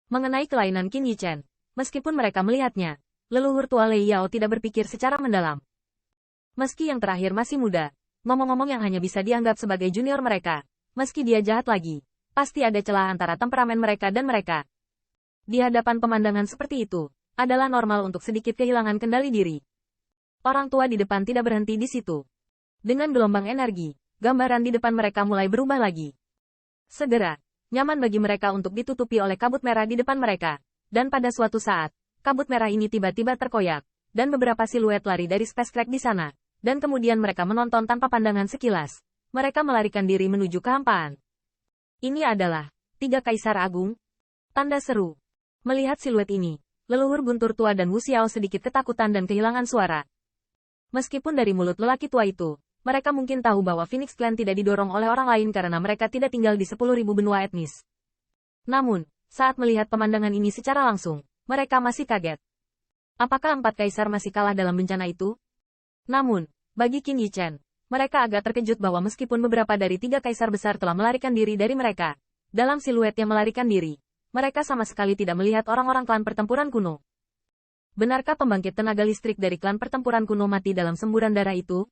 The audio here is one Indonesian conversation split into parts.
Mengenai kelainan Qin Yichen, meskipun mereka melihatnya, leluhur tua Lei Yao tidak berpikir secara mendalam. Meski yang terakhir masih muda, ngomong-ngomong yang hanya bisa dianggap sebagai junior mereka, meski dia jahat lagi, pasti ada celah antara temperamen mereka dan mereka. Di hadapan pemandangan seperti itu, adalah normal untuk sedikit kehilangan kendali diri. Orang tua di depan tidak berhenti di situ. Dengan gelombang energi, gambaran di depan mereka mulai berubah lagi. Segera, nyaman bagi mereka untuk ditutupi oleh kabut merah di depan mereka. Dan pada suatu saat, kabut merah ini tiba-tiba terkoyak, dan beberapa siluet lari dari Space Crack di sana. Dan kemudian mereka menonton tanpa pandangan sekilas. Mereka melarikan diri menuju kehampaan. Ini adalah 3 Kaisar Agung. Tanda seru. Melihat siluet ini, leluhur guntur tua dan Wu Xiao sedikit ketakutan dan kehilangan suara. Meskipun dari mulut lelaki tua itu, mereka mungkin tahu bahwa Phoenix Clan tidak didorong oleh orang lain karena mereka tidak tinggal di 10.000 benua etnis. Namun, saat melihat pemandangan ini secara langsung, mereka masih kaget. Apakah 4 kaisar masih kalah dalam bencana itu? Namun, bagi Qin Yichen, mereka agak terkejut bahwa meskipun beberapa dari 3 kaisar besar telah melarikan diri dari mereka, dalam siluet yang melarikan diri, mereka sama sekali tidak melihat orang-orang klan pertempuran kuno. Benarkah pembangkit tenaga listrik dari klan pertempuran kuno mati dalam semburan darah itu?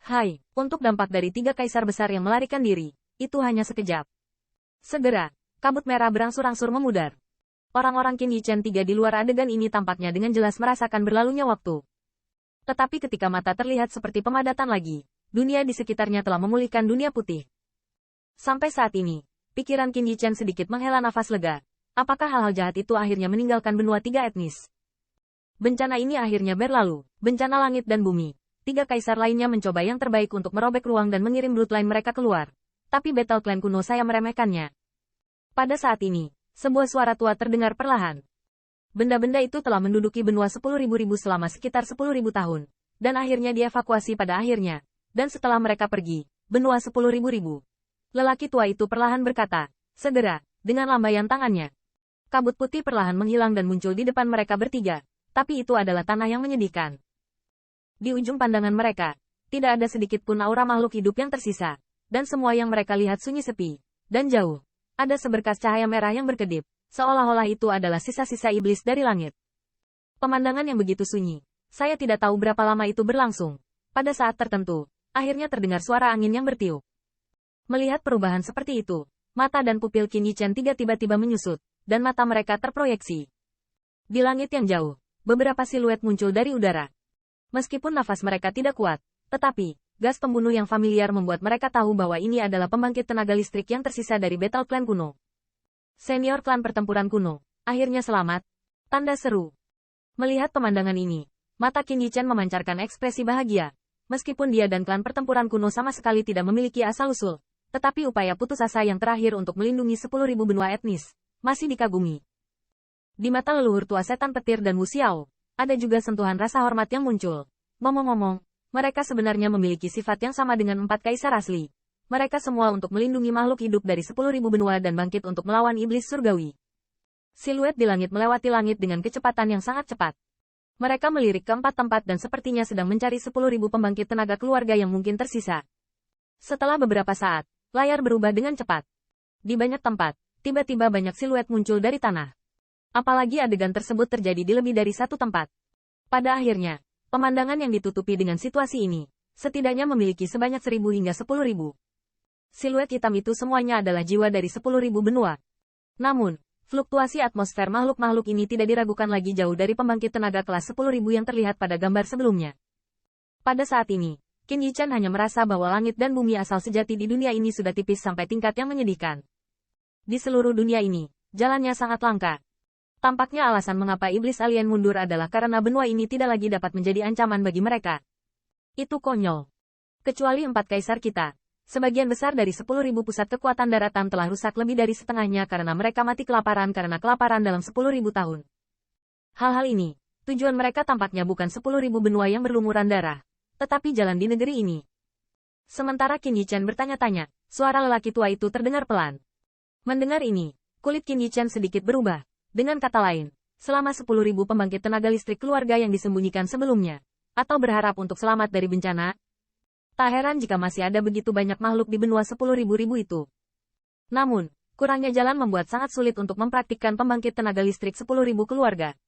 Hai, untuk dampak dari 3 kaisar besar yang melarikan diri, itu hanya sekejap. Segera, kabut merah berangsur-angsur memudar. Orang-orang Qin Yichen 3 di luar adegan ini tampaknya dengan jelas merasakan berlalunya waktu. Tetapi ketika mata terlihat seperti pemadatan lagi, dunia di sekitarnya telah memulihkan dunia putih. Sampai saat ini, pikiran Qin Yichen sedikit menghela nafas lega. Apakah hal-hal jahat itu akhirnya meninggalkan benua 3 etnis? Bencana ini akhirnya berlalu, bencana langit dan bumi. 3 kaisar lainnya mencoba yang terbaik untuk merobek ruang dan mengirim bloodline mereka keluar. Tapi Battle Clan kuno saya meremehkannya. Pada saat ini, sebuah suara tua terdengar perlahan. Benda-benda itu telah menduduki benua 10.000 selama sekitar 10.000 tahun. Dan akhirnya dievakuasi pada akhirnya. Dan setelah mereka pergi, benua 10.000. Lelaki tua itu perlahan berkata, segera, dengan lambaian tangannya. Kabut putih perlahan menghilang dan muncul di depan mereka bertiga. Tapi itu adalah tanah yang menyedihkan. Di ujung pandangan mereka, tidak ada sedikit pun aura makhluk hidup yang tersisa, dan semua yang mereka lihat sunyi sepi, dan jauh. Ada seberkas cahaya merah yang berkedip, seolah-olah itu adalah sisa-sisa iblis dari langit. Pemandangan yang begitu sunyi, saya tidak tahu berapa lama itu berlangsung. Pada saat tertentu, akhirnya terdengar suara angin yang bertiup. Melihat perubahan seperti itu, mata dan pupil Qin Yichen tiba-tiba menyusut, dan mata mereka terproyeksi. Di langit yang jauh, beberapa siluet muncul dari udara. Meskipun nafas mereka tidak kuat, tetapi, gas pembunuh yang familiar membuat mereka tahu bahwa ini adalah pembangkit tenaga listrik yang tersisa dari Battle Clan kuno. Senior klan pertempuran kuno, akhirnya selamat. Tanda seru. Melihat pemandangan ini, mata Qin Yichen memancarkan ekspresi bahagia. Meskipun dia dan klan pertempuran kuno sama sekali tidak memiliki asal-usul, tetapi upaya putus asa yang terakhir untuk melindungi 10.000 benua etnis, masih dikagumi. Di mata leluhur tua setan petir dan Wu Xiao, ada juga sentuhan rasa hormat yang muncul. Ngomong-ngomong, mereka sebenarnya memiliki sifat yang sama dengan 4 kaisar asli. Mereka semua untuk melindungi makhluk hidup dari 10.000 benua dan bangkit untuk melawan iblis surgawi. Siluet di langit melewati langit dengan kecepatan yang sangat cepat. Mereka melirik ke 4 tempat dan sepertinya sedang mencari 10.000 pembangkit tenaga keluarga yang mungkin tersisa. Setelah beberapa saat, layar berubah dengan cepat. Di banyak tempat, tiba-tiba banyak siluet muncul dari tanah. Apalagi adegan tersebut terjadi di lebih dari 1 tempat. Pada akhirnya, pemandangan yang ditutupi dengan situasi ini, setidaknya memiliki sebanyak 1.000 hingga 10.000. Siluet hitam itu semuanya adalah jiwa dari 10.000 benua. Namun, fluktuasi atmosfer makhluk-makhluk ini tidak diragukan lagi jauh dari pembangkit tenaga kelas 10.000 yang terlihat pada gambar sebelumnya. Pada saat ini, Qin Yichen hanya merasa bahwa langit dan bumi asal sejati di dunia ini sudah tipis sampai tingkat yang menyedihkan. Di seluruh dunia ini, jalannya sangat langka. Tampaknya alasan mengapa iblis alien mundur adalah karena benua ini tidak lagi dapat menjadi ancaman bagi mereka. Itu konyol. Kecuali 4 kaisar kita, sebagian besar dari 10.000 pusat kekuatan daratan telah rusak lebih dari setengahnya karena mereka mati kelaparan dalam 10.000 tahun. Hal-hal ini, tujuan mereka tampaknya bukan 10.000 benua yang berlumuran darah, tetapi jalan di negeri ini. Sementara Qin Yichen bertanya-tanya, suara lelaki tua itu terdengar pelan. Mendengar ini, kulit Qin Yichen sedikit berubah. Dengan kata lain, selama 10.000 pembangkit tenaga listrik keluarga yang disembunyikan sebelumnya, atau berharap untuk selamat dari bencana, tak heran jika masih ada begitu banyak makhluk di benua 10.000 itu. Namun, Kurangnya jalan membuat sangat sulit untuk mempraktikkan pembangkit tenaga listrik 10.000 keluarga.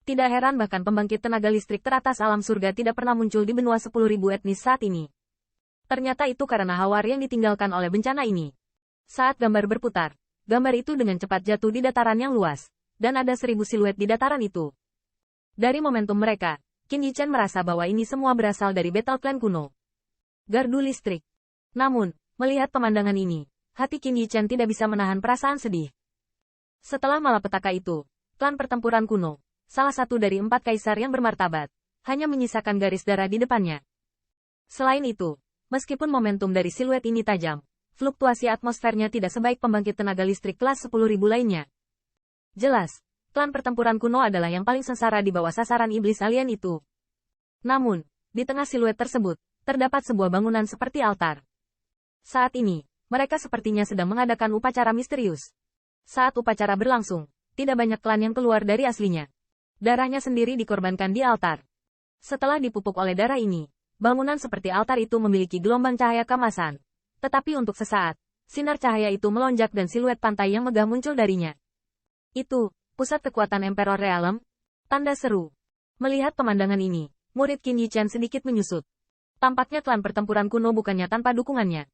Tidak heran bahkan pembangkit tenaga listrik teratas alam surga tidak pernah muncul di benua 10.000 etnis saat ini. Ternyata itu karena Hawar yang ditinggalkan oleh bencana ini. Saat gambar berputar, gambar itu dengan cepat jatuh di dataran yang luas, dan ada 1.000 siluet di dataran itu. Dari momentum mereka, Qin Yichen merasa bahwa ini semua berasal dari Battle Clan kuno. Gardu listrik. Namun, melihat pemandangan ini, hati Qin Yichen tidak bisa menahan perasaan sedih. Setelah malapetaka itu, klan pertempuran kuno, salah satu dari 4 kaisar yang bermartabat, hanya menyisakan garis darah di depannya. Selain itu, meskipun momentum dari siluet ini tajam, fluktuasi atmosfernya tidak sebaik pembangkit tenaga listrik kelas 10.000 lainnya. Jelas, klan pertempuran kuno adalah yang paling sengsara di bawah sasaran iblis alien itu. Namun, di tengah siluet tersebut, terdapat sebuah bangunan seperti altar. Saat ini, mereka sepertinya sedang mengadakan upacara misterius. Saat upacara berlangsung, tidak banyak klan yang keluar dari aslinya. Darahnya sendiri dikorbankan di altar. Setelah dipupuk oleh darah ini, bangunan seperti altar itu memiliki gelombang cahaya keemasan. Tetapi untuk sesaat, sinar cahaya itu melonjak dan siluet pantai yang megah muncul darinya. Itu, pusat kekuatan Emperor Realm? Tanda seru. Melihat pemandangan ini, murid Qin Yichen sedikit menyusut. Tampaknya klan pertempuran kuno bukannya tanpa dukungannya.